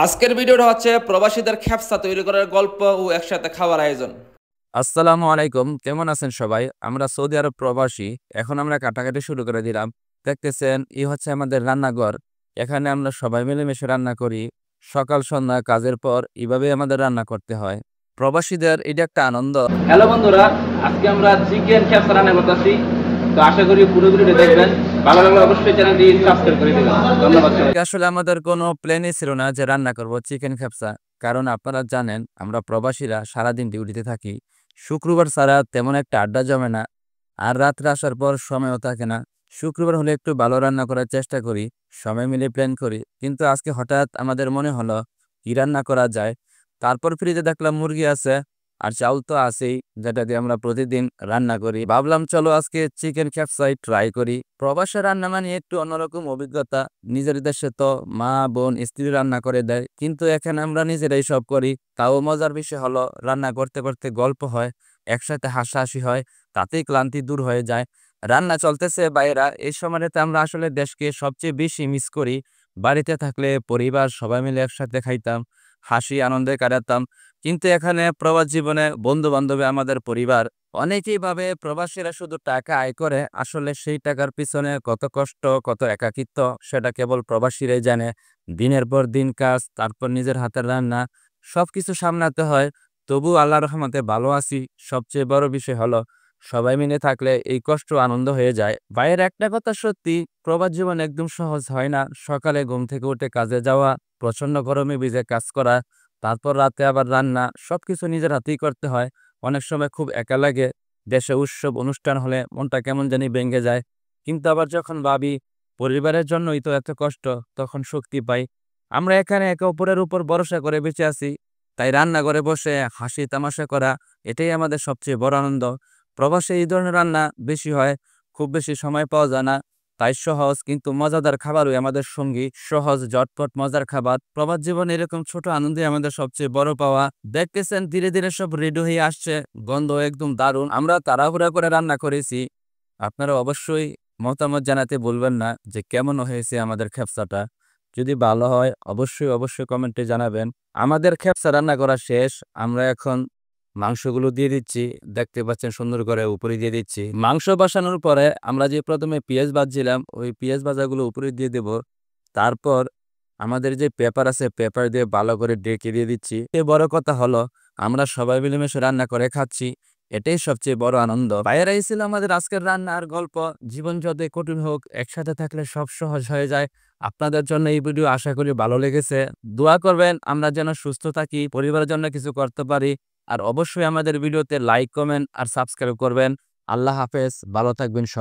আজকের ভিডিওটা হচ্ছে প্রবাসীদের খেপসা তৈরি করার গল্প ও একসাথে খাওয়ার আয়োজন। আসসালামু আলাইকুম, কেমন আছেন সবাই? আমরা সৌদি আরব প্রবাসী। এখন আমরা কাটাকাটি শুরু করে দিলাম। দেখতেছেন, হচ্ছে আমাদের রান্নাঘর। এখানে আমরা সবাই মিলেমিশে রান্না করি। সকাল সন্ধ্যা কাজের পর এভাবেই আমাদের রান্না করতে হয়। প্রবাসীদের এটা একটা আনন্দ। হ্যালো বন্ধুরা, আজকে আমরা চিকেন খেপসা রান্না করতেছি। তো আশা করি পুরো ভিডিওটা দেখবেন। ভালো লাগলে অবশ্যই চ্যানেলটি সাবস্ক্রাইব করে দিবেন। ধন্যবাদ সবাই। আসলে আমাদের কোনো প্ল্যানই ছিল না যে রান্না করব চিকেন খেপসা। কারণ আপনারা জানেন, আমরা প্রবাসীরা সারাদিন ডিউটিতে থাকি। শুক্রবার ছাড়া তেমন একটা আড্ডা জমে না। আর রাত্রে আসার পর সময়ও থাকে না। শুক্রবার হলে একটু ভালো রান্না করার চেষ্টা করি, সবাই মিলে প্ল্যান করি। কিন্তু আজকে হঠাৎ আমাদের মনে হলো কি রান্না করা যায়। তারপর ফ্রিজে দেখলাম মুরগি আছে, আর চাউল তো আছেই, যেটা দিয়ে আমরা প্রতিদিন রান্না করি। ভাবলাম চলো আজকে চিকেন ক্যাপসাই ট্রাই করি। প্রবাসে রান্না মানে একটু অন্যরকম অভিজ্ঞতা। নিজের দেশে তো মা বোন স্ত্রী রান্না করে দেয়, কিন্তু এখানে আমরা নিজেরাই সব করি। তাও মজার বিষয় হলো রান্না করতে করতে গল্প হয়, একসাথে হাসাহাসি হয়, তাতেই ক্লান্তি দূর হয়ে যায়। রান্না চলতেছে বাইরা, এই সময়টাতে আমরা আসলে দেশকে সবচেয়ে বেশি মিস করি। বাড়িতে থাকলে পরিবার সবাই মিলে একসাথে খাইতাম, হাসি আনন্দে কাটাতাম। কিন্তু এখানে প্রবাস জীবনে বন্ধু বান্ধবে আমাদের পরিবার। অনেকেই ভাবে প্রবাসীরা শুধু টাকা আয় করে, আসলে সেই টাকার পিছনে কত কষ্ট, কত একাকিত্ব সেটা কেবল প্রবাসীরাই জানে। দিনের পর দিন কাজ, তারপর নিজের হাতের রান্না, সবকিছু সামলাতে হয়। তবু আল্লাহর রহমতে ভালো আছি। সবচেয়ে বড় বিষয় হলো সবাই মিলে থাকলে এই কষ্ট আনন্দ হয়ে যায়। বাইরের একটা কথা সত্যি, প্রবাস জীবন একদম সহজ হয় না। সকালে ঘুম থেকে উঠে কাজে যাওয়া, প্রচন্ড গরমে ভিজে কাজ করা, তারপর রাতে আবার রান্না, সবকিছু নিজের হাতেই করতে হয়। অনেক সময় খুব একা লাগে। দেশে উৎসব অনুষ্ঠান হলে মনটা কেমন জানি ভেঙে যায়। কিন্তু আবার যখন ভাবি পরিবারের জন্যই তো এত কষ্ট, তখন শক্তি পাই। আমরা এখানে একে অপরের উপর ভরসা করে বেঁচে আছি। তাই রান্নাঘরে বসে হাসি তামাশা করা, এটাই আমাদের সবচেয়ে বড় আনন্দ। প্রবাসে এই ধরনের রান্না বেশি হয়, খুব বেশি সময় পাওয়া যায় না। তাই সহজ কিন্তু মজাদার খাবারই আমাদের সঙ্গী। সহজ ঝটপট মজার খাবার। প্রবাস জীবনে এরকম ছোট আনন্দই আমাদের সবচেয়ে বড় পাওয়া। দেখতেছেন ধীরে ধীরে সব রেডি হয়ে আসছে, গন্ধ একদম দারুণ। আমরা তাড়াহুড়া করে রান্না করেছি। আপনারা অবশ্যই মতামত জানাতে ভুলবেন না যে কেমন হয়েছে আমাদের খেপসাটা। যদি ভালো হয় অবশ্যই অবশ্যই কমেন্টে জানাবেন। আমাদের খেপসা রান্না করা শেষ। আমরা এখন মাংসগুলো দিয়ে দিচ্ছি। দেখতে পাচ্ছেন সুন্দর করে উপরে দিয়ে দিচ্ছি। মাংস বসানোর পরে আমরা যে প্রথমে পেঁয়াজ ভাজছিলাম, ওই পেঁয়াজ ভাজাগুলো উপরে দিয়ে দেব। তারপর আমাদের যে পেপার আছে, পেপার দিয়ে ভালো করে ডেকে দিয়ে দিচ্ছি। এ বড় কথা হলো আমরা সবাই মিলেমিশে রান্না করে খাচ্ছি। এটাই সবচেয়ে বড় আনন্দ। বাইরে ছিল আমাদের আজকের রান্না আর গল্প। জীবন যতই কঠিন হোক, একসাথে থাকলে সব সহজ হয়ে যায়। আপনাদের জন্য এই ভিডিও আশা করি ভালো লেগেছে। দোয়া করবেন আমরা যেন সুস্থ থাকি, পরিবারের জন্য কিছু করতে পারি। আর অবশ্যই আমাদের ভিডিওতে লাইক, কমেন্ট আর সাবস্ক্রাইব করবেন। আল্লাহ হাফেজ, ভালো থাকবেন সব।